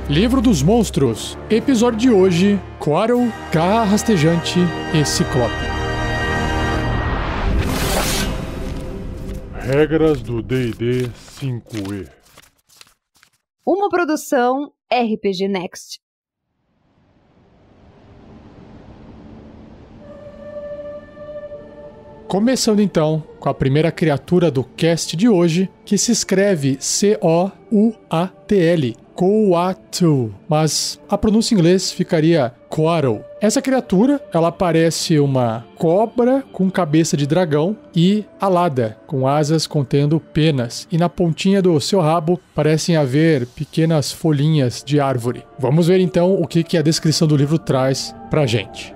Livro dos Monstros. Episódio de hoje: Coatl, Garra Rastejante e Ciclope. Regras do D&D 5e. Uma produção RPG Next. Começando então com a primeira criatura do cast de hoje, que se escreve C-O-U-A-T-L, Coatl, mas a pronúncia em inglês ficaria Coatl. Essa criatura, ela parece uma cobra com cabeça de dragão e alada, com asas contendo penas, e na pontinha do seu rabo parecem haver pequenas folhinhas de árvore. Vamos ver então o que a descrição do livro traz pra gente.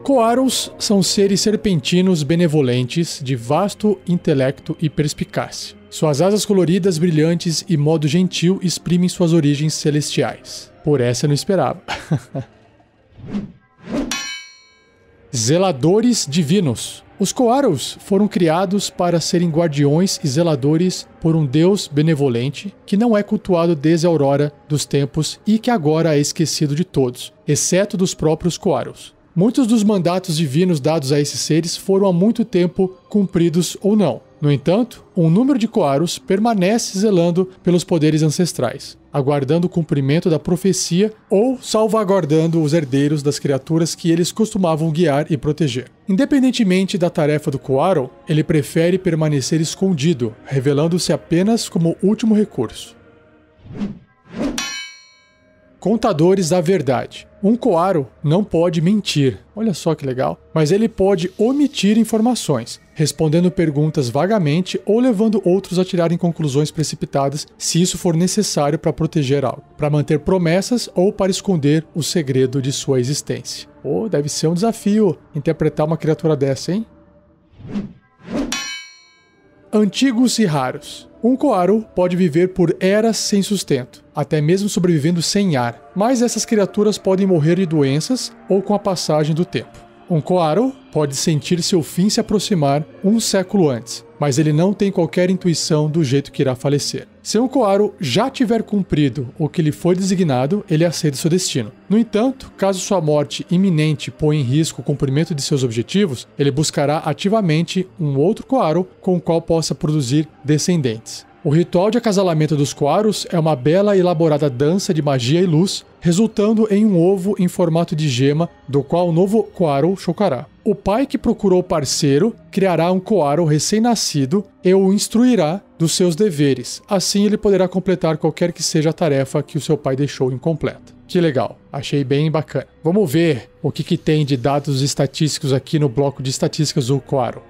Coatls são seres serpentinos benevolentes de vasto intelecto e perspicácia. Suas asas coloridas, brilhantes e modo gentil exprimem suas origens celestiais. Por essa eu não esperava. Zeladores divinos. Os Coatls foram criados para serem guardiões e zeladores por um deus benevolente que não é cultuado desde a aurora dos tempos e que agora é esquecido de todos, exceto dos próprios Coatls. Muitos dos mandatos divinos dados a esses seres foram há muito tempo cumpridos ou não. No entanto, um número de Coatls permanece zelando pelos poderes ancestrais, aguardando o cumprimento da profecia ou salvaguardando os herdeiros das criaturas que eles costumavam guiar e proteger. Independentemente da tarefa do Coatl, ele prefere permanecer escondido, revelando-se apenas como último recurso. Contadores da verdade. Um Coatl não pode mentir, olha só que legal, mas ele pode omitir informações, respondendo perguntas vagamente ou levando outros a tirarem conclusões precipitadas se isso for necessário para proteger algo, para manter promessas ou para esconder o segredo de sua existência. Deve ser um desafio interpretar uma criatura dessa, hein? Antigos e raros. Um Coatl pode viver por eras sem sustento, até mesmo sobrevivendo sem ar, mas essas criaturas podem morrer de doenças ou com a passagem do tempo. Um Coatl pode sentir seu fim se aproximar um século antes, mas ele não tem qualquer intuição do jeito que irá falecer. Se um Coatl já tiver cumprido o que lhe foi designado, ele aceita seu destino. No entanto, caso sua morte iminente ponha em risco o cumprimento de seus objetivos, ele buscará ativamente um outro Coatl com o qual possa produzir descendentes. O ritual de acasalamento dos Coatls é uma bela e elaborada dança de magia e luz, resultando em um ovo em formato de gema, do qual o novo Coatl chocará. O pai que procurou o parceiro criará um Coatl recém-nascido e o instruirá dos seus deveres. Assim ele poderá completar qualquer que seja a tarefa que o seu pai deixou incompleta. Que legal, achei bem bacana. Vamos ver o que tem de dados estatísticos aqui no bloco de estatísticas do Coatl.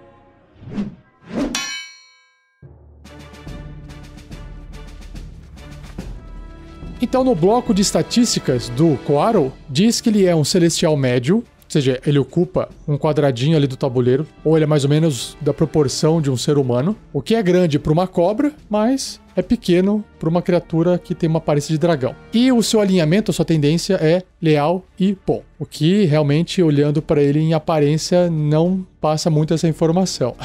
Então, no bloco de estatísticas do Coatl, diz que ele é um celestial médio, ou seja, ele ocupa um quadradinho ali do tabuleiro, ou ele é mais ou menos da proporção de um ser humano, o que é grande para uma cobra, mas é pequeno para uma criatura que tem uma aparência de dragão. E o seu alinhamento, a sua tendência é leal e bom, o que realmente, olhando para ele em aparência, não passa muito essa informação.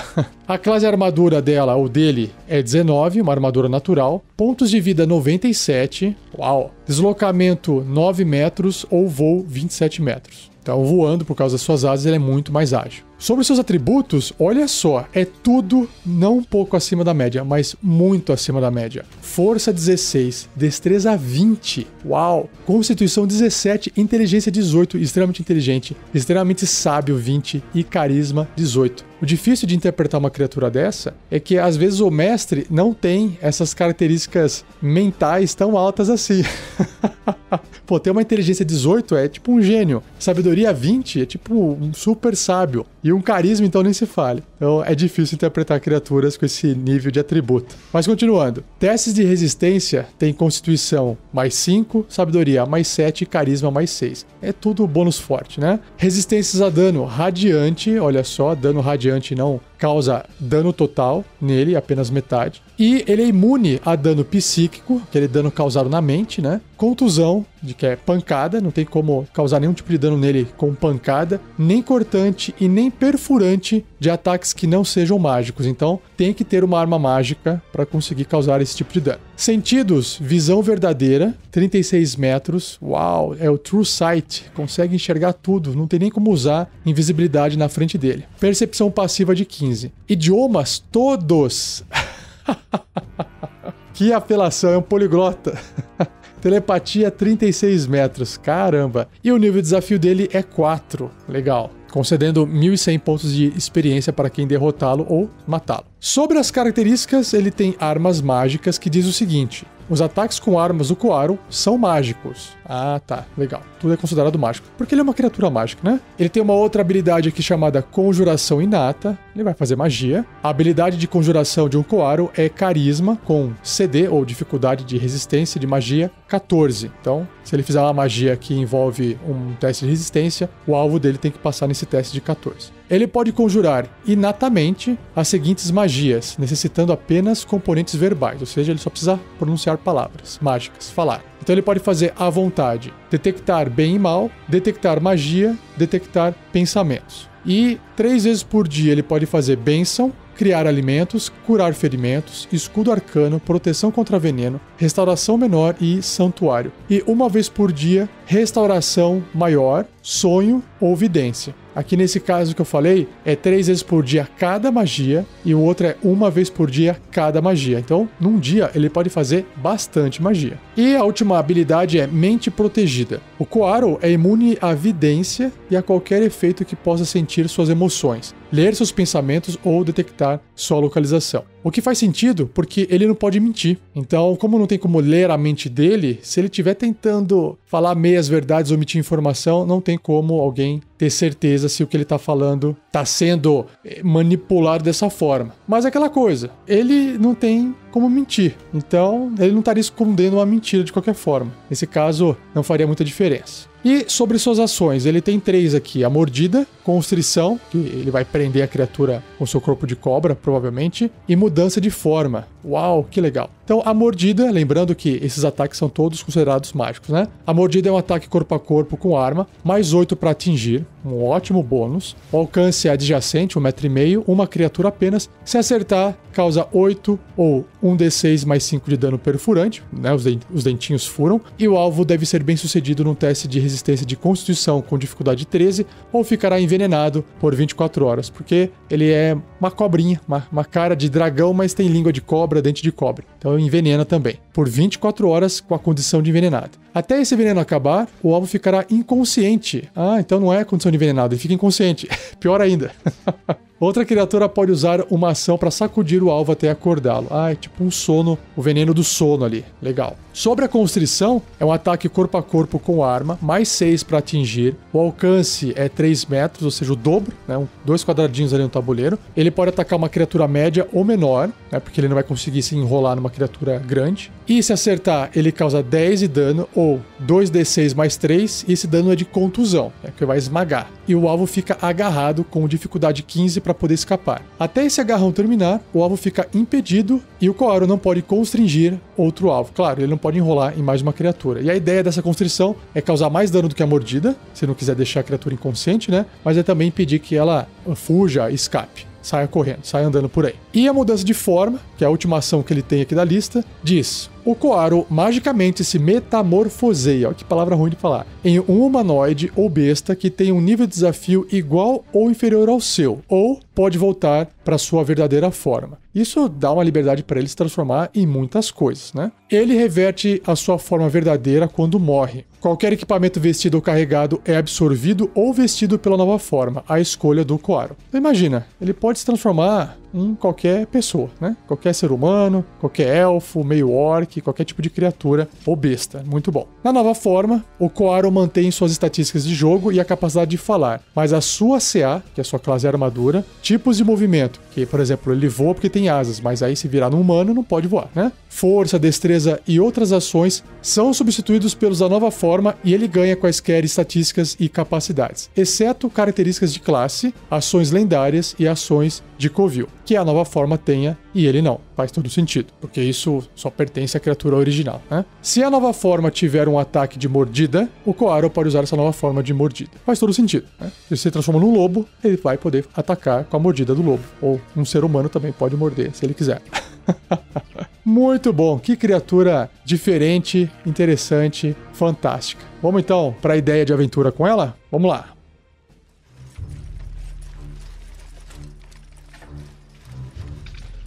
A classe armadura dela, ou dele, é 19, uma armadura natural, pontos de vida 97, uau, deslocamento 9 metros ou voo 27 metros. Então, voando por causa das suas asas, ele é muito mais ágil. Sobre os seus atributos, olha só, é tudo não um pouco acima da média, mas muito acima da média. Força 16, destreza 20, uau! Constituição 17, inteligência 18, extremamente inteligente, extremamente sábio 20 e carisma 18. O difícil de interpretar uma criatura dessa é que às vezes o mestre não tem essas características mentais tão altas assim. Pô, ter uma inteligência 18 é tipo um gênio. Sabedoria 20 é tipo um super sábio. E um carisma, então, nem se fale. Então, é difícil interpretar criaturas com esse nível de atributo. Mas, continuando. Testes de resistência tem constituição mais 5, sabedoria mais 7 e carisma mais 6. É tudo bônus forte, né? Resistências a dano radiante. Olha só, dano radiante não causa dano total nele, apenas metade. E ele é imune a dano psíquico, aquele dano causado na mente, né? Contusão, de que é pancada, não tem como causar nenhum tipo de dano nele com pancada, nem cortante e nem perfurante de ataques que não sejam mágicos. Então, tem que ter uma arma mágica para conseguir causar esse tipo de dano. Sentidos, visão verdadeira, 36 metros. Uau, é o True Sight. Consegue enxergar tudo, não tem nem como usar invisibilidade na frente dele. Percepção passiva de 15. Idiomas, todos. Que apelação, é um poliglota. Telepatia, 36 metros. Caramba. E o nível de desafio dele é 4. Legal. Concedendo 1.100 pontos de experiência para quem derrotá-lo ou matá-lo. Sobre as características, ele tem armas mágicas que diz o seguinte: os ataques com armas do Koaro são mágicos. Ah, tá. Legal. Tudo é considerado mágico. Porque ele é uma criatura mágica, né? Ele tem uma outra habilidade aqui chamada Conjuração Inata. Ele vai fazer magia. A habilidade de conjuração de um Koaro é Carisma, com CD, ou dificuldade de resistência de magia, 14. Então, se ele fizer uma magia que envolve um teste de resistência, o alvo dele tem que passar nesse teste de 14. Ele pode conjurar inatamente as seguintes magias, necessitando apenas componentes verbais, ou seja, ele só precisa pronunciar palavras mágicas, falar. Então ele pode fazer à vontade detectar bem e mal, detectar magia, detectar pensamentos. E 3 vezes por dia ele pode fazer bênção, criar alimentos, curar ferimentos, escudo arcano, proteção contra veneno, restauração menor e santuário. E 1 vez por dia, restauração maior, sonho ou vidência. Aqui nesse caso que eu falei, é 3 vezes por dia cada magia e o outro é 1 vez por dia cada magia. Então, num dia, ele pode fazer bastante magia. E a última habilidade é Mente Protegida. O Koaro é imune à vidência e a qualquer efeito que possa sentir suas emoções, ler seus pensamentos ou detectar sua localização. O que faz sentido porque ele não pode mentir. Então, como não tem como ler a mente dele, se ele estiver tentando falar meias verdades ou omitir informação, não tem como alguém ter certeza se o que ele está falando está sendo manipulado dessa forma. Mas é aquela coisa, ele não tem como mentir. Então, ele não estaria escondendo uma mentira de qualquer forma. Nesse caso, não faria muita diferença. E sobre suas ações, ele tem 3 aqui: a mordida, constrição, que ele vai prender a criatura com seu corpo de cobra, provavelmente, e mudança de forma. Uau, que legal. Então, a mordida, lembrando que esses ataques são todos considerados mágicos, né? A mordida é um ataque corpo a corpo com arma, mais 8 para atingir, um ótimo bônus. O alcance é adjacente, 1,5 m, uma criatura apenas. Se acertar, causa 8 ou 1d6 mais 5 de dano perfurante, né? Os dentinhos furam. E o alvo deve ser bem sucedido num teste de resistência de constituição com dificuldade 13 ou ficará envenenado por 24 horas, porque ele é uma cobrinha, uma cara de dragão, mas tem língua de cobra, dente de cobre. Então envenena também, por 24 horas com a condição de envenenado. Até esse veneno acabar, o alvo ficará inconsciente. Ah, então não é condição de envenenado, ele fica inconsciente. Pior ainda. Outra criatura pode usar uma ação para sacudir o alvo até acordá-lo. Ah, é tipo um sono, o veneno do sono ali. Legal. Sobre a constrição, é um ataque corpo a corpo com arma, mais 6 para atingir. O alcance é 3 metros, ou seja, o dobro, né? 2 quadradinhos ali no tabuleiro. Ele pode atacar uma criatura média ou menor, né? Porque ele não vai conseguir se enrolar numa criatura grande. E se acertar, ele causa 10 de dano ou 2d6 mais 3, e esse dano é de contusão, né? Que vai esmagar. E o alvo fica agarrado com dificuldade 15 para poder escapar. Até esse agarrão terminar, o alvo fica impedido e o Koaro não pode constringir outro alvo. Claro, ele não pode enrolar em mais uma criatura. E a ideia dessa constrição é causar mais dano do que a mordida, se não quiser deixar a criatura inconsciente, né? Mas é também impedir que ela fuja, escape, saia correndo, saia andando por aí. E a mudança de forma, que é a última ação que ele tem aqui da lista, diz: o Koaro magicamente se metamorfoseia, olha que palavra ruim de falar, em um humanoide ou besta que tem um nível de desafio igual ou inferior ao seu, ou pode voltar para sua verdadeira forma. Isso dá uma liberdade para ele se transformar em muitas coisas, né? Ele reverte a sua forma verdadeira quando morre. Qualquer equipamento vestido ou carregado é absorvido ou vestido pela nova forma, a escolha do Koaro. Então imagina, ele pode se transformar em qualquer pessoa, né? Qualquer ser humano, qualquer elfo, meio orc, qualquer tipo de criatura ou besta. Muito bom. Na nova forma, o Koaro mantém suas estatísticas de jogo e a capacidade de falar, mas a sua CA, que é a sua classe armadura, tipos de movimento, que, por exemplo, ele voa porque tem asas, mas aí se virar num humano não pode voar, né? Força, destreza e outras ações são substituídos pelos da nova forma e ele ganha quaisquer estatísticas e capacidades, exceto características de classe, ações lendárias e ações de covil. que a nova forma tenha e ele não. Faz todo sentido, porque isso só pertence à criatura original, né? Se a nova forma tiver um ataque de mordida, o Coaro pode usar essa nova forma de mordida. Faz todo sentido, né? Se se transforma num lobo, ele vai poder atacar com a mordida do lobo. Ou um ser humano também pode morder, se ele quiser. Muito bom, que criatura diferente, interessante, fantástica. Vamos então para a ideia de aventura com ela? Vamos lá.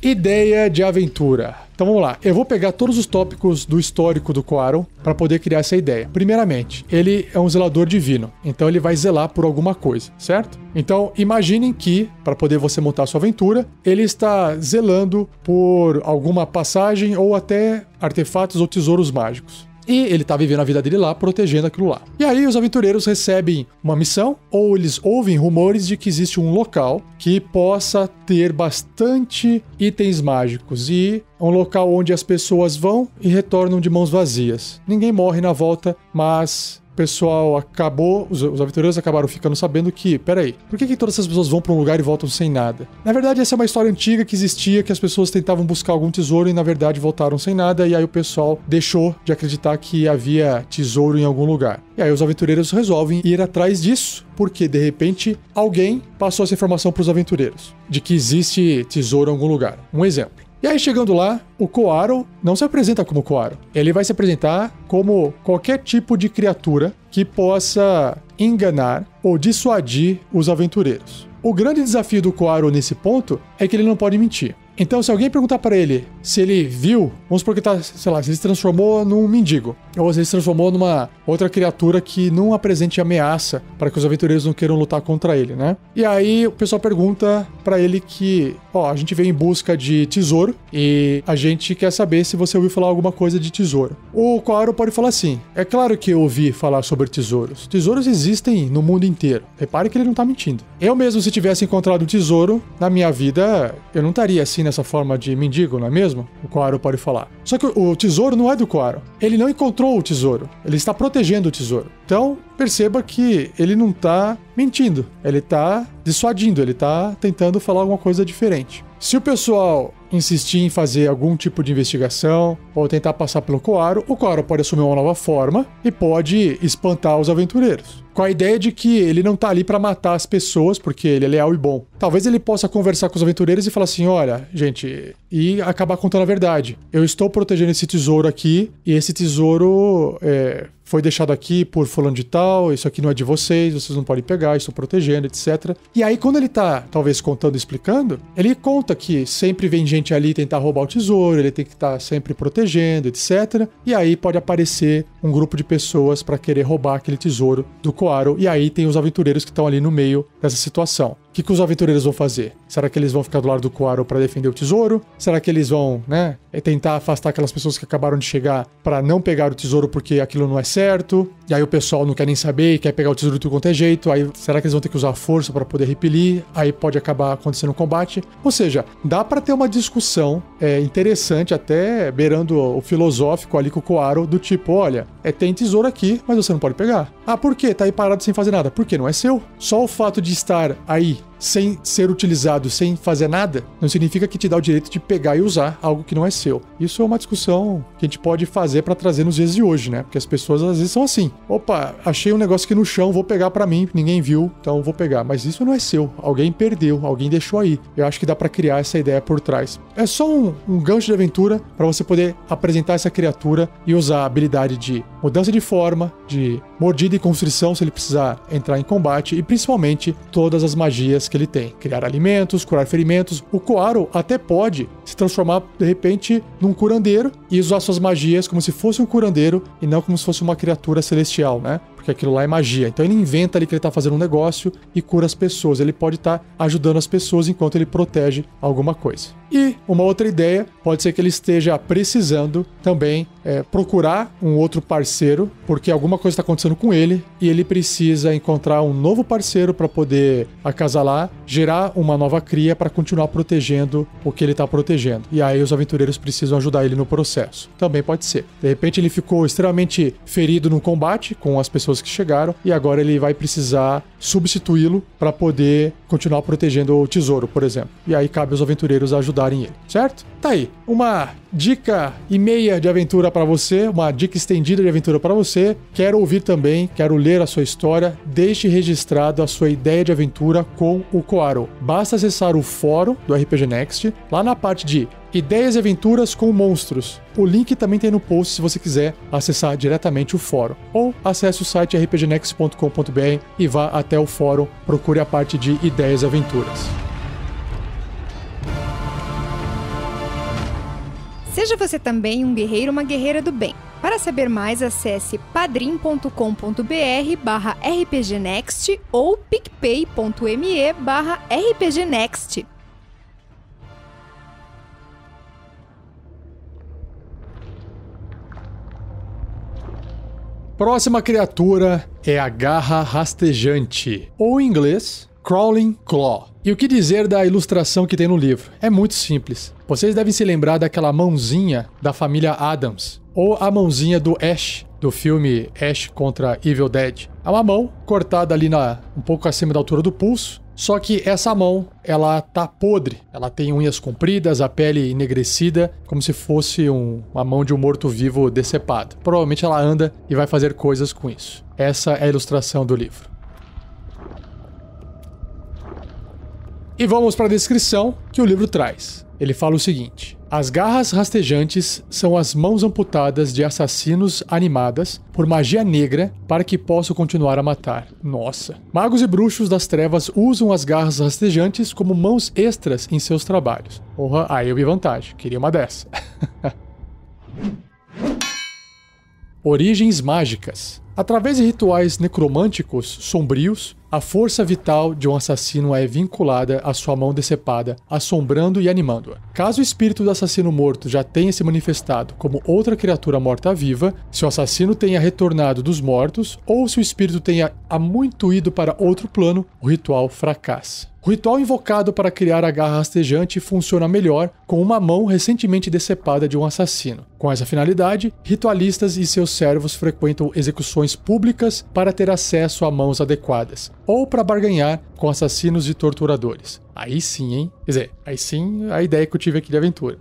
Ideia de aventura. Então vamos lá, eu vou pegar todos os tópicos do histórico do Coaro para poder criar essa ideia. Primeiramente, ele é um zelador divino, então ele vai zelar por alguma coisa, certo? Então imaginem que, para poder você montar a sua aventura, ele está zelando por alguma passagem ou até artefatos ou tesouros mágicos. E ele tá vivendo a vida dele lá, protegendo aquilo lá. E aí os aventureiros recebem uma missão, ou eles ouvem rumores de que existe um local que possa ter bastante itens mágicos. E é um local onde as pessoas vão e retornam de mãos vazias. Ninguém morre na volta, mas o pessoal acabou, os aventureiros acabaram ficando sabendo que, peraí, por que todas essas pessoas vão para um lugar e voltam sem nada? Na verdade, essa é uma história antiga que existia, que as pessoas tentavam buscar algum tesouro e, na verdade, voltaram sem nada, e aí o pessoal deixou de acreditar que havia tesouro em algum lugar. E aí os aventureiros resolvem ir atrás disso, porque, de repente, alguém passou essa informação para os aventureiros, de que existe tesouro em algum lugar. Um exemplo. E aí, chegando lá, o Coaro não se apresenta como Coaro. Ele vai se apresentar como qualquer tipo de criatura que possa enganar ou dissuadir os aventureiros. O grande desafio do Coaro nesse ponto é que ele não pode mentir. Então, se alguém perguntar para ele se ele viu, vamos supor que tá, sei lá, se ele se transformou num mendigo, ou se ele se transformou numa outra criatura que não apresente ameaça para que os aventureiros não queiram lutar contra ele, né? E aí o pessoal pergunta para ele que, a gente veio em busca de tesouro e a gente quer saber se você ouviu falar alguma coisa de tesouro. O Coaro pode falar assim: é claro que eu ouvi falar sobre tesouros. Tesouros existem no mundo inteiro. Repare que ele não tá mentindo. Eu mesmo, se tivesse encontrado um tesouro na minha vida, eu não estaria assim nessa forma de mendigo, não é mesmo? O Coaro pode falar. Só que o tesouro não é do Coaro. Ele não encontrou o tesouro. Ele está protegendo o tesouro. Então, perceba que ele não está mentindo. Ele está dissuadindo. Ele está tentando falar alguma coisa diferente. Se o pessoal insistir em fazer algum tipo de investigação ou tentar passar pelo Coaro, o Coaro pode assumir uma nova forma e pode espantar os aventureiros. Com a ideia de que ele não tá ali para matar as pessoas, porque ele é leal e bom. Talvez ele possa conversar com os aventureiros e falar assim: olha, gente, e acabar contando a verdade. Eu estou protegendo esse tesouro aqui, e esse tesouro foi deixado aqui por fulano de tal, isso aqui não é de vocês não podem pegar, estou protegendo, etc. E aí, quando ele tá, talvez, contando e explicando, ele conta que sempre vem gente ali tentar roubar o tesouro, ele tem que estar sempre protegendo, etc. E aí pode aparecer um grupo de pessoas para querer roubar aquele tesouro do Coaro, e aí tem os aventureiros que estão ali no meio dessa situação. O que os aventureiros vão fazer? Será que eles vão ficar do lado do Coaro para defender o tesouro? Será que eles vão, tentar afastar aquelas pessoas que acabaram de chegar para não pegar o tesouro porque aquilo não é certo? E aí o pessoal não quer nem saber e quer pegar o tesouro de tudo quanto é jeito. Aí será que eles vão ter que usar força para poder repelir? Aí pode acabar acontecendo um combate. Ou seja, dá para ter uma discussão interessante, até beirando o filosófico ali com o Coaro, do tipo: olha, tem tesouro aqui, mas você não pode pegar. Ah, por quê? Tá aí parado sem fazer nada. Porque não é seu. Só o fato de estar aí sem ser utilizado, sem fazer nada, não significa que te dá o direito de pegar e usar algo que não é seu. Isso é uma discussão que a gente pode fazer para trazer nos dias de hoje, né? Porque as pessoas às vezes são assim: opa, achei um negócio aqui no chão, vou pegar para mim, ninguém viu, então vou pegar. Mas isso não é seu, alguém perdeu, alguém deixou aí. Eu acho que dá para criar essa ideia por trás. É só um gancho de aventura para você poder apresentar essa criatura e usar a habilidade de mudança de forma, de mordida e constrição se ele precisar entrar em combate, e principalmente todas as magias que ele tem: criar alimentos, curar ferimentos. O Coaro até pode se transformar de repente num curandeiro e usar suas magias como se fosse um curandeiro e não como se fosse uma criatura celestial, né? Porque aquilo lá é magia. Então ele inventa ali que ele tá fazendo um negócio e cura as pessoas. Ele pode estar ajudando as pessoas enquanto ele protege alguma coisa. E uma outra ideia pode ser que ele esteja precisando também procurar um outro parceiro, porque alguma coisa está acontecendo com ele e ele precisa encontrar um novo parceiro para poder acasalar, gerar uma nova cria para continuar protegendo o que ele está protegendo. E aí os aventureiros precisam ajudar ele no processo. Também pode ser. De repente ele ficou extremamente ferido no combate com as pessoas que chegaram e agora ele vai precisar substituí-lo para poder continuar protegendo o tesouro, por exemplo. E aí cabe aos aventureiros ajudarem ele, certo? Tá aí, uma dica e meia de aventura para você, uma dica estendida de aventura para você. Quero ouvir também, quero ler a sua história. Deixe registrado a sua ideia de aventura com o Coaro. Basta acessar o fórum do RPG Next, lá na parte de Ideias e Aventuras com Monstros. O link também tem no post se você quiser acessar diretamente o fórum. Ou acesse o site rpgnext.com.br e vá até o fórum, procure a parte de Ideias e Aventuras. Seja você também um guerreiro ou uma guerreira do bem. Para saber mais, acesse padrim.com.br/rpgnext ou picpay.me/rpgnext. Próxima criatura é a Garra Rastejante, ou em inglês, Crawling Claw. E o que dizer da ilustração que tem no livro? É muito simples. Vocês devem se lembrar daquela mãozinha da família Addams, ou a mãozinha do Ash, do filme Ash contra Evil Dead. É uma mão cortada ali um pouco acima da altura do pulso, só que essa mão, ela tá podre. Ela tem unhas compridas, a pele enegrecida, como se fosse uma mão de um morto-vivo decepado. Provavelmente ela anda e vai fazer coisas com isso. Essa é a ilustração do livro. E vamos para a descrição que o livro traz. Ele fala o seguinte: as garras rastejantes são as mãos amputadas de assassinos animadas por magia negra para que possam continuar a matar. Nossa. Magos e bruxos das trevas usam as garras rastejantes como mãos extras em seus trabalhos. Porra, aí eu vi vantagem. Queria uma dessa. Origens mágicas. Através de rituais necromânticos sombrios, a força vital de um assassino é vinculada à sua mão decepada, assombrando e animando-a. Caso o espírito do assassino morto já tenha se manifestado como outra criatura morta-viva, se o assassino tenha retornado dos mortos, ou se o espírito tenha há muito ido para outro plano, o ritual fracassa. O ritual invocado para criar a garra rastejante funciona melhor com uma mão recentemente decepada de um assassino. Com essa finalidade, ritualistas e seus servos frequentam execuções públicas para ter acesso a mãos adequadas, ou para barganhar com assassinos e torturadores. Aí sim, hein? Quer dizer, aí sim a ideia que eu tive aqui de aventura.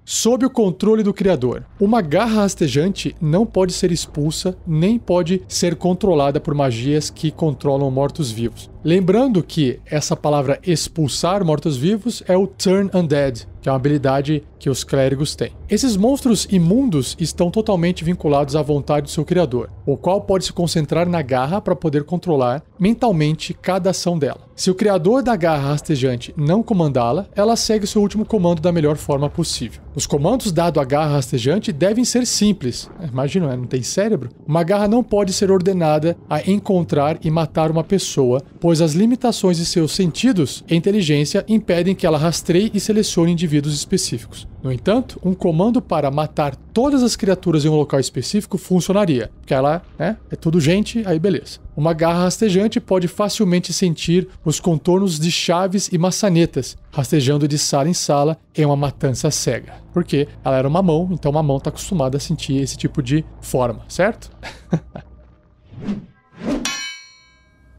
Sob o controle do criador. Uma garra rastejante não pode ser expulsa, nem pode ser controlada por magias que controlam mortos-vivos. Lembrando que essa palavra expulsar mortos-vivos é o Turn Undead, que é uma habilidade que os clérigos têm. Esses monstros imundos estão totalmente vinculados à vontade do seu criador, o qual pode se concentrar na garra para poder controlar mentalmente cada ação dela. Se o criador da garra rastejante não comandá-la, ela segue seu último comando da melhor forma possível. Os comandos dados à garra rastejante devem ser simples. Imagina, não tem cérebro? Uma garra não pode ser ordenada a encontrar e matar uma pessoa, pois as limitações de seus sentidos e inteligência impedem que ela rastreie e selecione indivíduos específicos. No entanto, um comando para matar todas as criaturas em um local específico funcionaria, porque ela é tudo gente, aí beleza. Uma garra rastejante pode facilmente sentir os contornos de chaves e maçanetas, rastejando de sala em sala em uma matança cega. Porque ela era uma mão, então uma mão está acostumada a sentir esse tipo de forma, certo?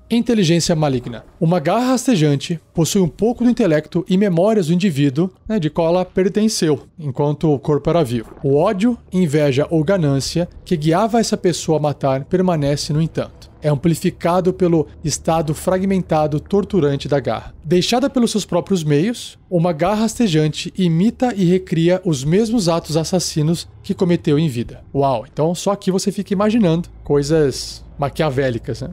Inteligência maligna. Uma garra rastejante possui um pouco do intelecto e memórias do indivíduo, de qual ela pertenceu, enquanto o corpo era vivo. O ódio, inveja ou ganância que guiava essa pessoa a matar permanece, no entanto. É amplificado pelo estado fragmentado torturante da garra. Deixada pelos seus próprios meios, uma garra rastejante imita e recria os mesmos atos assassinos que cometeu em vida. Uau, então só aqui você fica imaginando coisas maquiavélicas, né?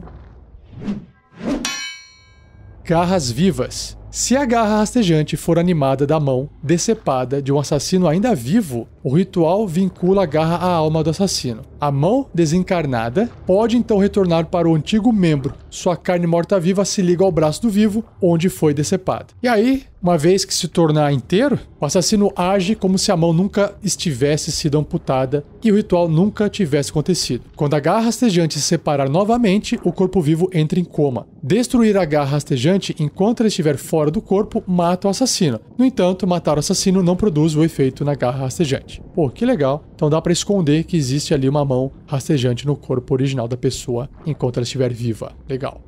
Garras vivas. Se a garra rastejante for animada da mão decepada de um assassino ainda vivo, o ritual vincula a garra à alma do assassino. A mão desencarnada pode então retornar para o antigo membro. Sua carne morta-viva se liga ao braço do vivo, onde foi decepado. E aí, uma vez que se tornar inteiro, o assassino age como se a mão nunca estivesse sido amputada e o ritual nunca tivesse acontecido. Quando a garra rastejante se separar novamente, o corpo vivo entra em coma. Destruir a garra rastejante enquanto ela estiver fora fora do corpo mata o assassino. No entanto, matar o assassino não produz o efeito na garra rastejante. Pô, que legal. Então dá pra esconder que existe ali uma mão rastejante no corpo original da pessoa enquanto ela estiver viva. Legal.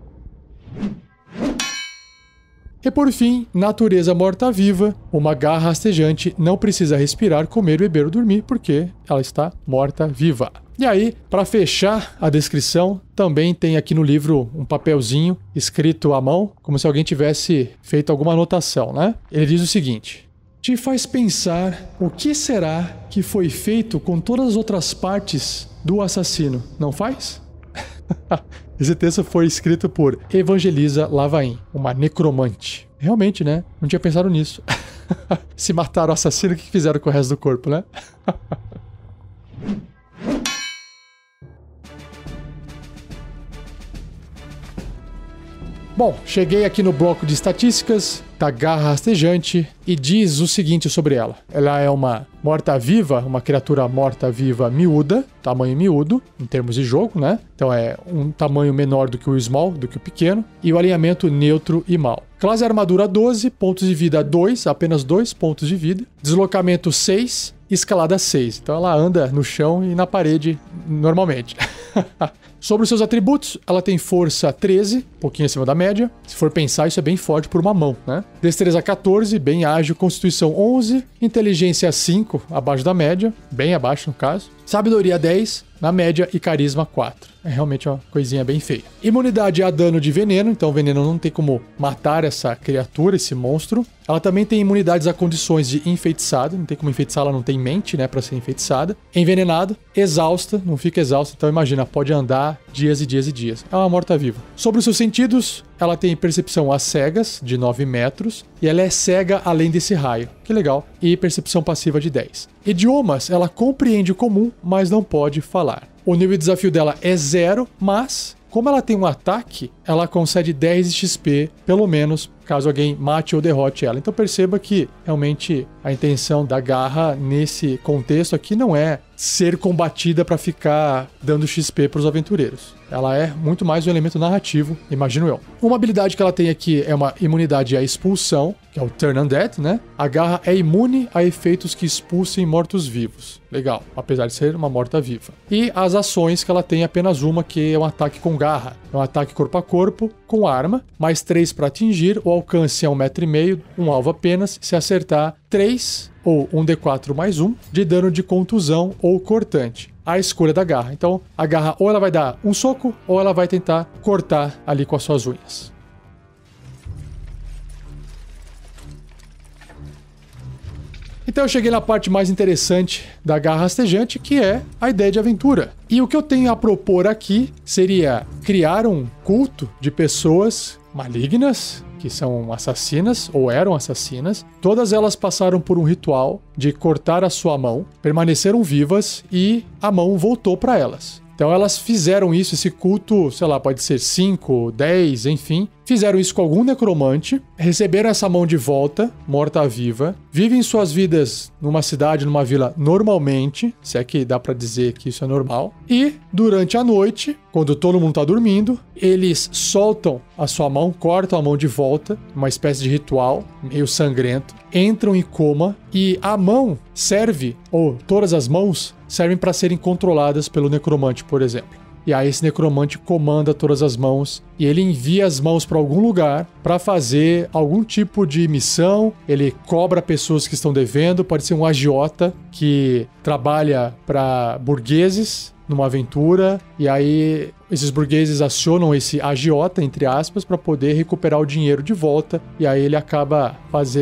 E por fim, natureza morta-viva, uma garra rastejante não precisa respirar, comer, beber ou dormir, porque ela está morta-viva. E aí, para fechar a descrição, também tem aqui no livro um papelzinho escrito à mão, como se alguém tivesse feito alguma anotação, né? Ele diz o seguinte: te faz pensar o que será que foi feito com todas as outras partes do assassino, não faz? Esse texto foi escrito por Evangelisa Lavain, uma necromante. Realmente, né? Não tinha pensado nisso. Se mataram o assassino, o que fizeram com o resto do corpo, né? Bom, cheguei aqui no bloco de estatísticas da garra rastejante e diz o seguinte sobre ela. Ela é uma morta-viva, uma criatura morta-viva miúda, tamanho miúdo, em termos de jogo, né? Então é um tamanho menor do que o small, do que o pequeno, e o alinhamento neutro e mal. Classe armadura 12, pontos de vida 2, apenas 2 pontos de vida. Deslocamento 6, escalada 6. Então ela anda no chão e na parede normalmente. Sobre os seus atributos, ela tem força 13, um pouquinho acima da média. Se for pensar, isso é bem forte por uma mão, né? Destreza 14, bem ágil. Constituição 11, inteligência 5, abaixo da média, bem abaixo no caso. Sabedoria 10, na média, e carisma 4. É realmente uma coisinha bem feia. Imunidade a dano de veneno, então o veneno não tem como matar essa criatura, esse monstro. Ela também tem imunidades a condições de enfeitiçado, não tem como enfeitiçar, ela não tem mente, né, pra ser enfeitiçada. Envenenado, exausta, não fica exausta, então imagina, pode andar dias e dias e dias. É uma morta-viva. Sobre os seus sentidos, ela tem percepção às cegas, de 9 metros, e ela é cega além desse raio. Que legal. E percepção passiva de 10. Idiomas, ela compreende o comum, mas não pode falar. O nível de desafio dela é 0, mas como ela tem um ataque, ela concede 10 de XP, pelo menos, caso alguém mate ou derrote ela. Então perceba que realmente a intenção da garra nesse contexto aqui não é ser combatida para ficar dando XP para os aventureiros. Ela é muito mais um elemento narrativo, imagino eu. Uma habilidade que ela tem aqui é uma imunidade à expulsão, que é o Turn Undead, né? A garra é imune a efeitos que expulsem mortos-vivos. Legal, apesar de ser uma morta-viva. E as ações que ela tem apenas uma, que é um ataque com garra. É um ataque corpo a corpo, com arma, mais 3 para atingir, o alcance é 1,5 m, um alvo apenas, se acertar 3 ou 1d4 mais 1 de dano de contusão ou cortante. A escolha da garra. Então, a garra ou ela vai dar um soco, ou ela vai tentar cortar ali com as suas unhas. Então eu cheguei na parte mais interessante da garra rastejante, que é a ideia de aventura. E o que eu tenho a propor aqui seria criar um culto de pessoas malignas, que são assassinas ou eram assassinas. Todas elas passaram por um ritual de cortar a sua mão, permaneceram vivas e a mão voltou para elas. Então elas fizeram isso, esse culto, sei lá, pode ser 5, 10, enfim. Fizeram isso com algum necromante, receberam essa mão de volta, morta-viva, vivem suas vidas numa cidade, numa vila normalmente, se é que dá pra dizer que isso é normal. E durante a noite, quando todo mundo tá dormindo, eles soltam a sua mão, cortam a mão de volta, uma espécie de ritual meio sangrento, entram em coma e a mão serve, ou todas as mãos, servem para serem controladas pelo necromante, por exemplo. E aí esse necromante comanda todas as mãos e ele envia as mãos para algum lugar para fazer algum tipo de missão. Ele cobra pessoas que estão devendo, pode ser um agiota que trabalha para burgueses numa aventura, e aí esses burgueses acionam esse agiota, entre aspas, para poder recuperar o dinheiro de volta, e aí ele acaba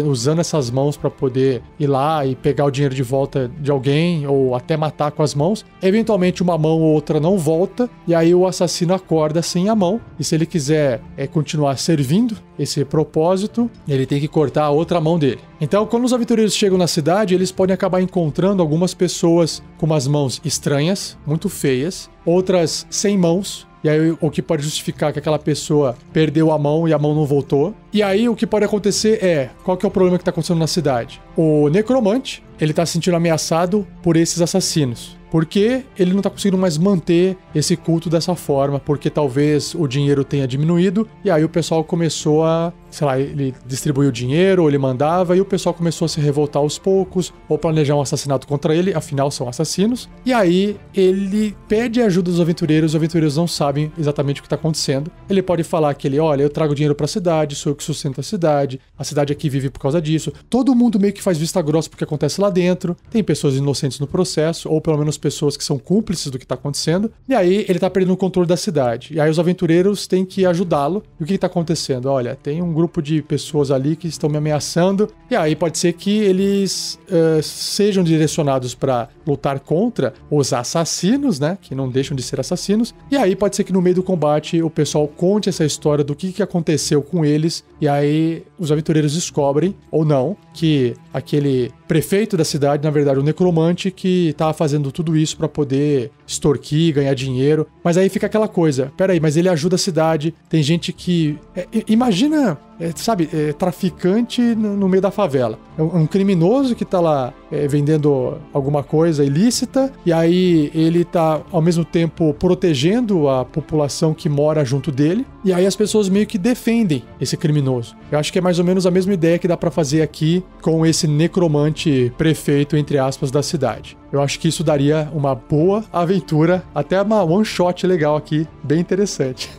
usando essas mãos para poder ir lá e pegar o dinheiro de volta de alguém, ou até matar com as mãos. Eventualmente uma mão ou outra não volta, e aí o assassino acorda sem a mão, e se ele quiser continuar servindo esse propósito, ele tem que cortar a outra mão dele. Então, quando os aventureiros chegam na cidade, eles podem acabar encontrando algumas pessoas com umas mãos estranhas, muito feias, outras sem mãos, e aí o que pode justificar que aquela pessoa perdeu a mão e a mão não voltou. E aí o que pode acontecer qual que é o problema que está acontecendo na cidade? o necromante, ele tá se sentindo ameaçado por esses assassinos. Porque ele não tá conseguindo mais manter esse culto dessa forma, porque talvez o dinheiro tenha diminuído, e aí o pessoal começou a, sei lá, ele distribuiu o dinheiro, ou ele mandava, e o pessoal começou a se revoltar aos poucos, ou planejar um assassinato contra ele, afinal são assassinos. E aí ele pede ajuda dos aventureiros, os aventureiros não sabem exatamente o que tá acontecendo. Ele pode falar que ele, olha, eu trago dinheiro pra cidade, sou eu que sustento a cidade aqui vive por causa disso. Todo mundo meio que faz vista grossa porque acontece lá dentro, tem pessoas inocentes no processo, ou pelo menos pessoas que são cúmplices do que tá acontecendo, e aí ele tá perdendo o controle da cidade. E aí os aventureiros têm que ajudá-lo. E o que tá acontecendo? Olha, tem um grupo de pessoas ali que estão me ameaçando, e aí pode ser que eles sejam direcionados para lutar contra os assassinos, né, que não deixam de ser assassinos, e aí pode ser que no meio do combate o pessoal conte essa história do que aconteceu com eles, e aí os aventureiros descobrem, ou não, que aquele prefeito da cidade, na verdade, o necromante que tava fazendo tudo isso para poder extorquir, ganhar dinheiro. Mas aí fica aquela coisa, peraí, mas ele ajuda a cidade, tem gente que... imagina, traficante no meio da favela. É um criminoso que tá lá vendendo alguma coisa ilícita, e aí ele tá, ao mesmo tempo, protegendo a população que mora junto dele, e aí as pessoas meio que defendem esse criminoso. Eu acho que é mais ou menos a mesma ideia que dá pra fazer aqui com esse necromante prefeito, entre aspas, da cidade. Eu acho que isso daria uma boa aventura, até uma one shot legal aqui, bem interessante.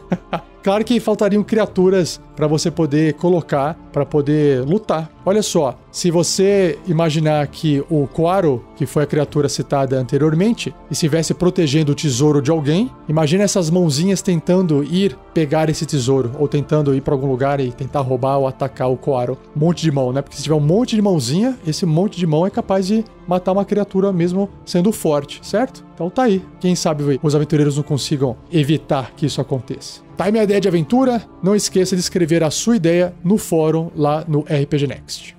Claro que faltariam criaturas para você poder colocar, para poder lutar. Olha só, se você imaginar que o Coaro, que foi a criatura citada anteriormente, estivesse protegendo o tesouro de alguém, imagina essas mãozinhas tentando ir pegar esse tesouro, ou tentando ir para algum lugar e tentar roubar ou atacar o Coaro. Um monte de mão, né? Porque se tiver um monte de mãozinha, esse monte de mão é capaz de matar uma criatura mesmo sendo forte, certo? Então tá aí. Quem sabe os aventureiros não consigam evitar que isso aconteça. Tá aí minha ideia de aventura. Não esqueça de escrever a sua ideia no fórum lá no RPG Next.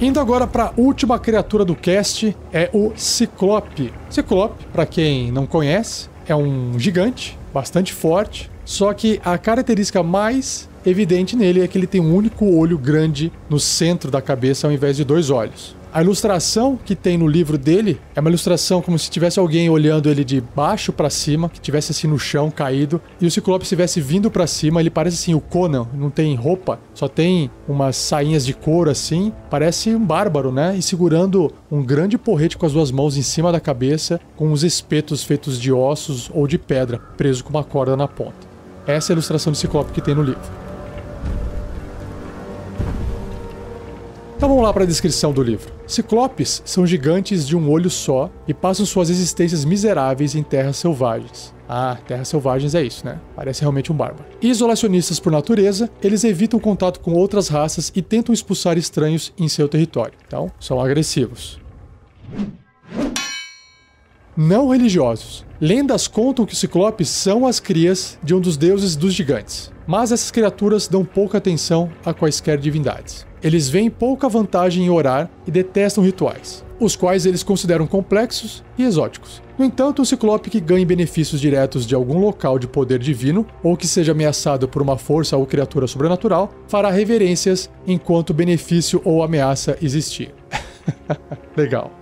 Indo agora para a última criatura do cast, é o Ciclope. Ciclope, para quem não conhece, é um gigante bastante forte, só que a característica mais evidente nele é que ele tem um único olho grande no centro da cabeça ao invés de 2 olhos. A ilustração que tem no livro dele é uma ilustração como se tivesse alguém olhando ele de baixo pra cima, que tivesse assim no chão, caído, e o Ciclope estivesse vindo pra cima. Ele parece assim o Conan, não tem roupa, só tem umas sainhas de couro assim, parece um bárbaro, né? E segurando um grande porrete com as 2 mãos em cima da cabeça, com os espetos feitos de ossos ou de pedra, preso com uma corda na ponta. Essa é a ilustração de Ciclope que tem no livro. Então vamos lá para a descrição do livro. Ciclopes são gigantes de um olho só e passam suas existências miseráveis em terras selvagens. Ah, terras selvagens é isso, né? Parece realmente um bárbaro. Isolacionistas por natureza, eles evitam contato com outras raças e tentam expulsar estranhos em seu território. Então, são agressivos. Não religiosos. Lendas contam que os ciclopes são as crias de um dos deuses dos gigantes, mas essas criaturas dão pouca atenção a quaisquer divindades. Eles veem pouca vantagem em orar e detestam rituais, os quais eles consideram complexos e exóticos. No entanto, o ciclope que ganhe benefícios diretos de algum local de poder divino, ou que seja ameaçado por uma força ou criatura sobrenatural, fará reverências enquanto benefício ou ameaça existir. Legal.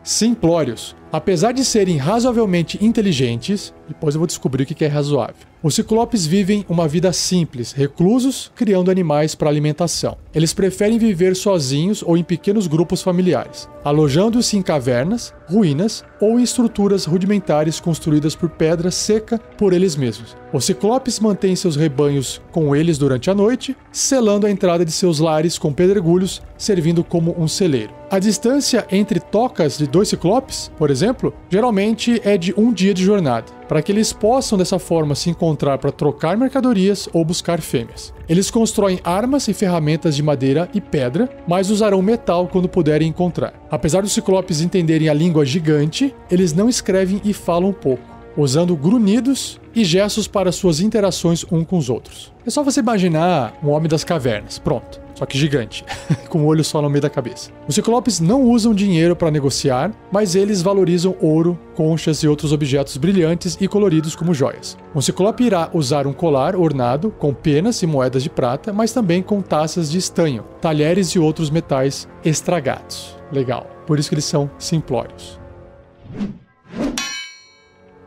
Simplórios. Apesar de serem razoavelmente inteligentes, depois eu vou descobrir o que é razoável. Os ciclopes vivem uma vida simples, reclusos, criando animais para alimentação. Eles preferem viver sozinhos ou em pequenos grupos familiares, alojando-se em cavernas, ruínas ou em estruturas rudimentares construídas por pedra seca por eles mesmos. Os ciclopes mantêm seus rebanhos com eles durante a noite, selando a entrada de seus lares com pedregulhos, servindo como um celeiro. A distância entre tocas de 2 ciclopes, por exemplo, geralmente é de 1 dia de jornada, para que eles possam dessa forma se encontrar para trocar mercadorias ou buscar fêmeas. Eles constroem armas e ferramentas de madeira e pedra, mas usarão metal quando puderem encontrar. Apesar dos ciclopes entenderem a língua gigante, eles não escrevem e falam pouco. usando grunhidos e gestos para suas interações um com os outros. É só você imaginar um homem das cavernas, pronto. Só que gigante, com um olho só no meio da cabeça. Os ciclopes não usam dinheiro para negociar, mas eles valorizam ouro, conchas e outros objetos brilhantes e coloridos como joias. Um ciclope irá usar um colar ornado com penas e moedas de prata, mas também com taças de estanho, talheres e outros metais estragados. Legal, por isso que eles são simplórios.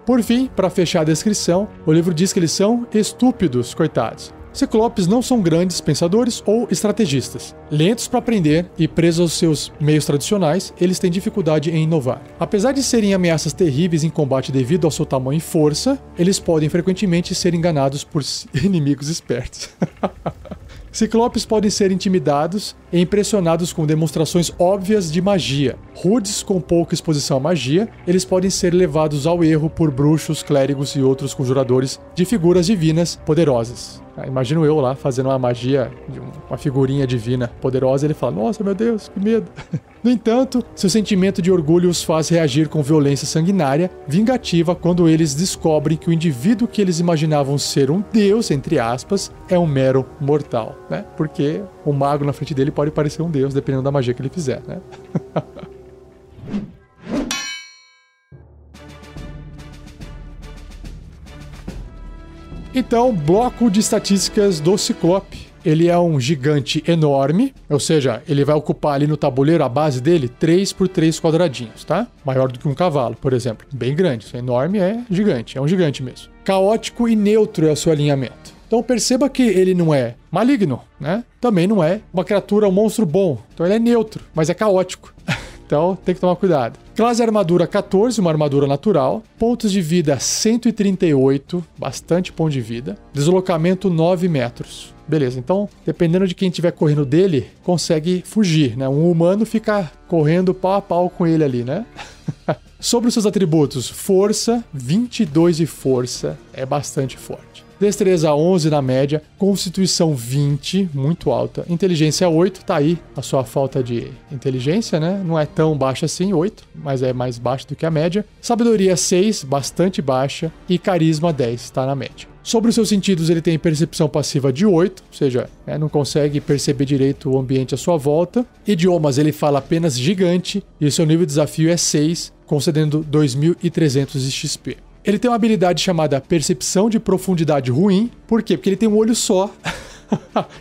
Por fim, para fechar a descrição, o livro diz que eles são estúpidos, coitados. Ciclopes não são grandes pensadores ou estrategistas. Lentos para aprender e presos aos seus meios tradicionais, eles têm dificuldade em inovar. Apesar de serem ameaças terríveis em combate devido ao seu tamanho e força, eles podem frequentemente ser enganados por inimigos espertos. Ciclopes podem ser intimidados e impressionados com demonstrações óbvias de magia. Rudes com pouca exposição à magia, eles podem ser levados ao erro por bruxos, clérigos e outros conjuradores de figuras divinas poderosas. Imagino eu lá fazendo uma magia de uma figurinha divina poderosa, ele fala, nossa, meu Deus, que medo. No entanto, seu sentimento de orgulho os faz reagir com violência sanguinária, vingativa, quando eles descobrem que o indivíduo que eles imaginavam ser um deus, entre aspas, é um mero mortal, né? Porque o mago na frente dele pode parecer um deus, dependendo da magia que ele fizer, né? Então, bloco de estatísticas do Ciclope. Ele é um gigante enorme, ou seja, ele vai ocupar ali no tabuleiro, a base dele, 3 por 3 quadradinhos, tá? Maior do que um cavalo, por exemplo. Bem grande. Enorme é gigante, é um gigante mesmo. Caótico e neutro é o seu alinhamento. Então perceba que ele não é maligno, né? Também não é uma criatura, um monstro bom. Então ele é neutro, mas é caótico. Então tem que tomar cuidado. Classe armadura 14, uma armadura natural. Pontos de vida 138, bastante ponto de vida. Deslocamento 9 metros. Beleza, então dependendo de quem estiver correndo dele, consegue fugir, né? Um humano fica correndo pau a pau com ele ali, né? Sobre os seus atributos, força, 22 de força, é bastante forte. Destreza 11 na média, constituição 20, muito alta. Inteligência 8, tá aí a sua falta de inteligência, né? Não é tão baixa assim, 8, mas é mais baixa do que a média. Sabedoria 6, bastante baixa. E carisma 10, tá na média. Sobre os seus sentidos, ele tem percepção passiva de 8, ou seja, não consegue perceber direito o ambiente à sua volta. Idiomas, ele fala apenas gigante, e o seu nível de desafio é 6, concedendo 2.300 de XP. Ele tem uma habilidade chamada Percepção de Profundidade Ruim. Por quê? Porque ele tem um olho só.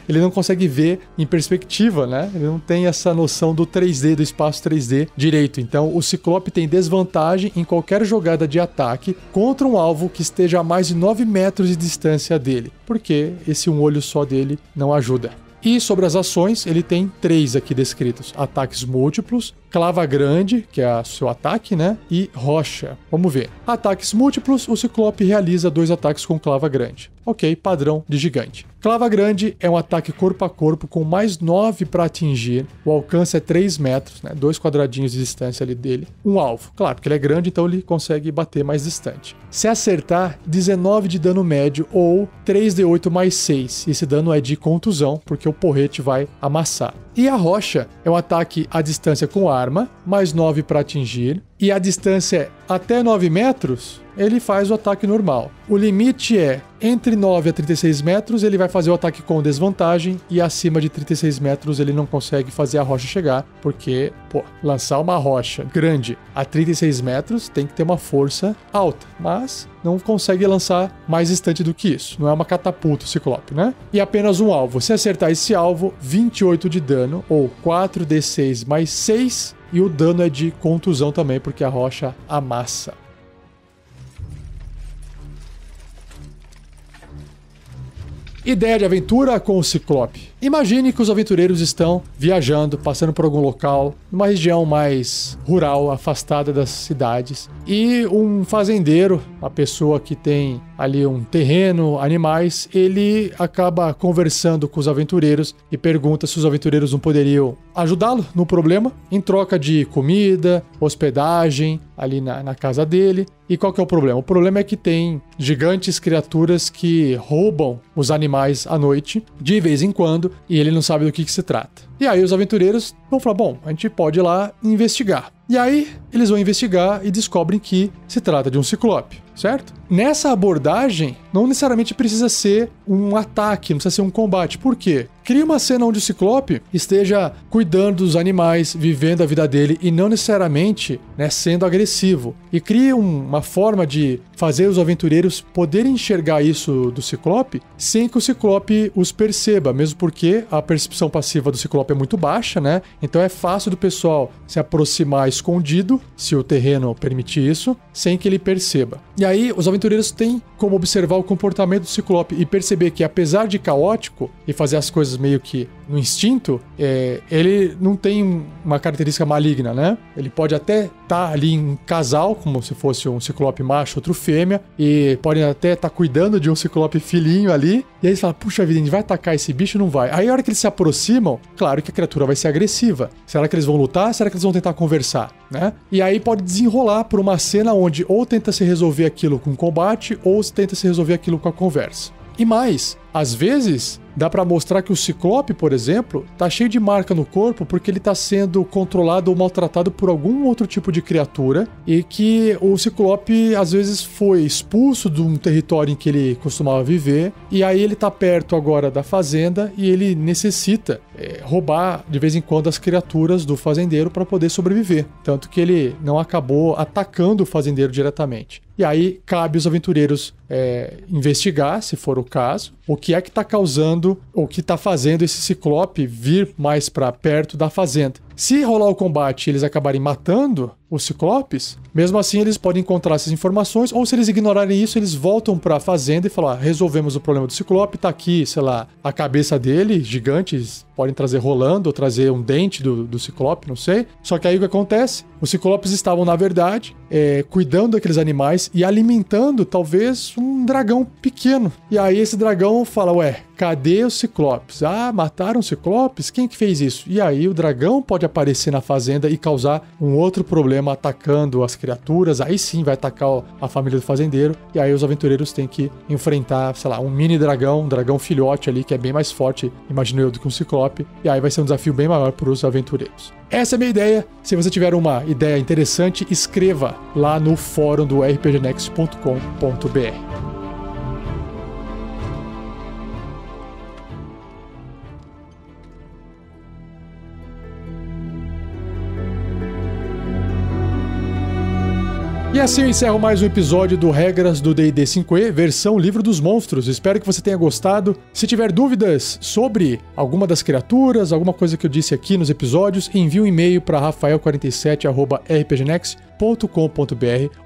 Ele não consegue ver em perspectiva, né? Ele não tem essa noção do 3D, do espaço 3D direito. Então, o Ciclope tem desvantagem em qualquer jogada de ataque contra um alvo que esteja a mais de 9 metros de distância dele. Porque esse um olho só dele não ajuda. E sobre as ações, ele tem 3 aqui descritos. Ataques múltiplos, clava grande, que é o seu ataque, né? E rocha. Vamos ver. Ataques múltiplos, o Ciclope realiza 2 ataques com clava grande. Ok, padrão de gigante. Clava grande é um ataque corpo a corpo com mais 9 para atingir. O alcance é 3 metros, né? 2 quadradinhos de distância ali dele. Um alvo. Claro, porque ele é grande, então ele consegue bater mais distante. Se acertar, 19 de dano médio ou 3d8 mais 6. Esse dano é de contusão, porque o porrete vai amassar. E a rocha é um ataque à distância com arma, mais 9 para atingir. E a distância é até 9 metros, ele faz o ataque normal. O limite é entre 9 a 36 metros, ele vai fazer o ataque com desvantagem, e acima de 36 metros ele não consegue fazer a rocha chegar, porque, lançar uma rocha grande a 36 metros tem que ter uma força alta, mas não consegue lançar mais distante do que isso. Não é uma catapulta o Ciclope, né? E apenas um alvo. Se acertar esse alvo, 28 de dano, ou 4d6 mais 6, e o dano é de contusão também, porque a rocha amassa. Ideia de aventura com o Ciclope. Imagine que os aventureiros estão viajando, passando por algum local, numa região mais rural, afastada das cidades, e um fazendeiro, uma pessoa que tem ali um terreno, animais, ele acaba conversando com os aventureiros e pergunta se os aventureiros não poderiam ajudá-lo no problema, em troca de comida, hospedagem ali na casa dele. E qual que é o problema? O problema é que tem gigantes criaturas que roubam os animais à noite, de vez em quando, e ele não sabe do que se trata. E aí os aventureiros vão falar, bom, a gente pode ir lá investigar. E aí eles vão investigar e descobrem que se trata de um ciclope, certo? Nessa abordagem, não necessariamente precisa ser um ataque, não precisa ser um combate. Por quê? Cria uma cena onde o ciclope esteja cuidando dos animais, vivendo a vida dele e não necessariamente, né, sendo agressivo. E cria uma forma de fazer os aventureiros poderem enxergar isso do ciclope sem que o ciclope os perceba, mesmo porque a percepção passiva do ciclope é muito baixa, né? Então é fácil do pessoal se aproximar escondido, se o terreno permitir isso, sem que ele perceba. E aí os aventureiros têm como observar o comportamento do ciclope e perceber que, apesar de caótico e fazer as coisas meio que no instinto, ele não tem uma característica maligna, né? Ele pode até estar ali em casal, como se fosse um ciclope macho, outro fêmea, e podem até estar cuidando de um ciclope filhinho ali, e aí eles falam, puxa vida, a gente vai atacar esse bicho? Não vai. Aí a hora que eles se aproximam, claro que a criatura vai ser agressiva. Será que eles vão lutar? Será que eles vão tentar conversar, né? E aí pode desenrolar por uma cena onde ou tenta se resolver aquilo com combate, ou tenta se resolver aquilo com a conversa. E mais, às vezes, dá pra mostrar que o ciclope, por exemplo, tá cheio de marca no corpo porque ele tá sendo controlado ou maltratado por algum outro tipo de criatura e que o ciclope, às vezes, foi expulso de um território em que ele costumava viver e aí ele tá perto agora da fazenda e ele necessita roubar, de vez em quando, as criaturas do fazendeiro para poder sobreviver. Tanto que ele não acabou atacando o fazendeiro diretamente. E aí, cabe aos aventureiros investigar, se for o caso, o que é que está causando, ou que está fazendo esse ciclope vir mais para perto da fazenda. Se rolar o combate e eles acabarem matando os ciclopes, mesmo assim eles podem encontrar essas informações, ou se eles ignorarem isso, eles voltam para a fazenda e falar, resolvemos o problema do ciclope, tá aqui, sei lá, a cabeça dele, gigantes, podem trazer rolando, ou trazer um dente do ciclope, não sei. Só que aí o que acontece? Os ciclopes estavam, na verdade, cuidando daqueles animais e alimentando, talvez, um dragão pequeno. E aí esse dragão fala, ué, cadê os ciclopes? Ah, mataram os ciclopes? Quem que fez isso? E aí o dragão pode aparecer na fazenda e causar um outro problema atacando as criaturas. Aí sim vai atacar a família do fazendeiro. E aí os aventureiros têm que enfrentar, sei lá, um mini dragão, um dragão filhote ali, que é bem mais forte, imagino eu, do que um ciclope. E aí vai ser um desafio bem maior para os aventureiros. Essa é a minha ideia. Se você tiver uma ideia interessante, escreva lá no fórum do rpgnext.com.br. E assim eu encerro mais um episódio do Regras do D&D 5e, versão Livro dos Monstros. Espero que você tenha gostado. Se tiver dúvidas sobre alguma das criaturas, alguma coisa que eu disse aqui nos episódios, envie um e-mail para rafael47@rpgnext.com.br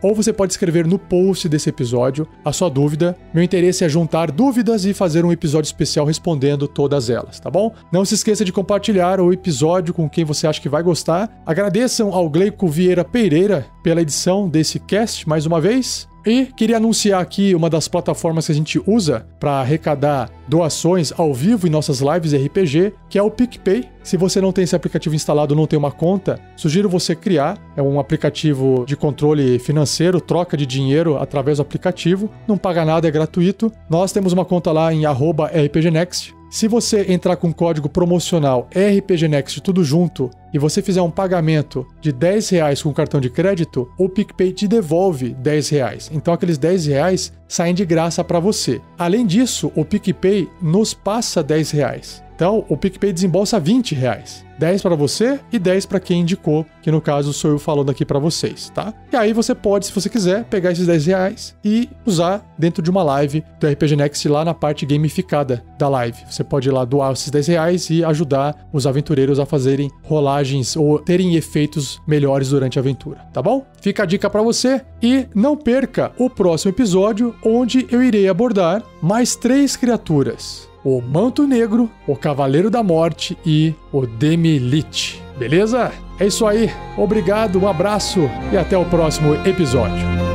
ou você pode escrever no post desse episódio a sua dúvida. Meu interesse é juntar dúvidas e fazer um episódio especial respondendo todas elas, tá bom? Não se esqueça de compartilhar o episódio com quem você acha que vai gostar. Agradeçam ao Gleico Vieira Pereira pela edição desse cast mais uma vez. E queria anunciar aqui uma das plataformas que a gente usa para arrecadar doações ao vivo em nossas lives RPG, que é o PicPay. Se você não tem esse aplicativo instalado, não tem uma conta, sugiro você criar. É um aplicativo de controle financeiro, troca de dinheiro através do aplicativo. Não paga nada, é gratuito. Nós temos uma conta lá em @rpgnext. Se você entrar com o código promocional RPGNext tudo junto e você fizer um pagamento de R$10 com cartão de crédito, o PicPay te devolve R$10. Então aqueles R$10 saem de graça para você. Além disso, o PicPay nos passa R$10. Então o PicPay desembolsa R$20. 10 para você e 10 para quem indicou, que no caso sou eu falando aqui para vocês, tá? E aí você pode, se você quiser, pegar esses R$10 e usar dentro de uma live do RPG Next lá na parte gamificada da live. Você pode ir lá doar esses R$10 e ajudar os aventureiros a fazerem rolagens ou terem efeitos melhores durante a aventura, tá bom? Fica a dica para você e não perca o próximo episódio, onde eu irei abordar mais 3 criaturas: o Manto Negro, o Cavaleiro da Morte e o Demi-Lich. Beleza? É isso aí. Obrigado, um abraço e até o próximo episódio.